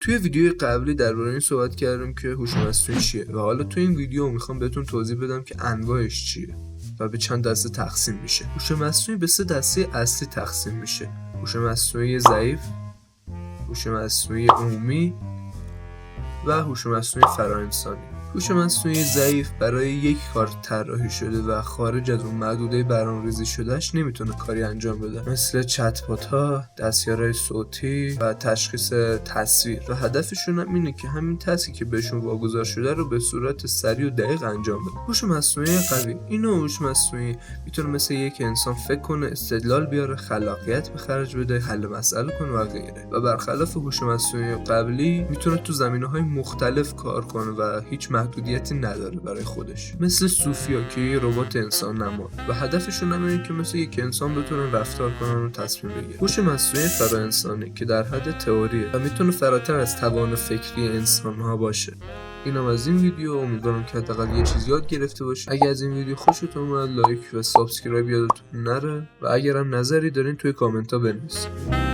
توی ویدیو قبلی درباره این صحبت کردیم که هوش مصنوعی چیه و حالا توی این ویدیو میخوام بهتون توضیح بدم که انواعش چیه و به چند دسته تقسیم میشه. هوش مصنوعی به 3 دسته اصلی تقسیم میشه: هوش مصنوعی ضعیف، هوش مصنوعی عمومی و هوش مصنوعی فراانسانی. هوش مصنوعی ضعیف برای یک کار طراحی شده و خارج از اون محدوده برنامه‌ریزی شدهش نمیتونه کاری انجام بده، مثل چت بات ها، دستیارهای صوتی و تشخیص تصویر، و هدفشون هم اینه که همین تسکی که بهشون واگذار شده رو به صورت سریع و دقیق انجام بده. هوش مصنوعی قوی: این نوع هوش مصنوعی میتونه مثل یک انسان فکر کنه، استدلال بیاره، خلاقیت به خرج بده، حل مسئله کنه و غیره، و برخلاف هوش مصنوعی قبلی میتونه تو زمینه‌های مختلف کار کنه و هیچ محدودیتی نداره برای خودش، مثل سوفیا که یه ربات انسان نما، و هدفشون هم اینه که مثل یک انسان بتونن رفتار کنن و تصمیم بگیرن. هوش مصنوعی فراانسانی که در حد تئوریه و میتونه فراتر از توان فکری انسان‌ها باشه. اینم از این ویدیو. امیدوارم که حداقل یه چیز یاد گرفته باشید. اگه از این ویدیو خوشتون اومد لایک و سابسکرایب یادتون نره، و اگرم نظری دارین توی کامنت ها بنویسید.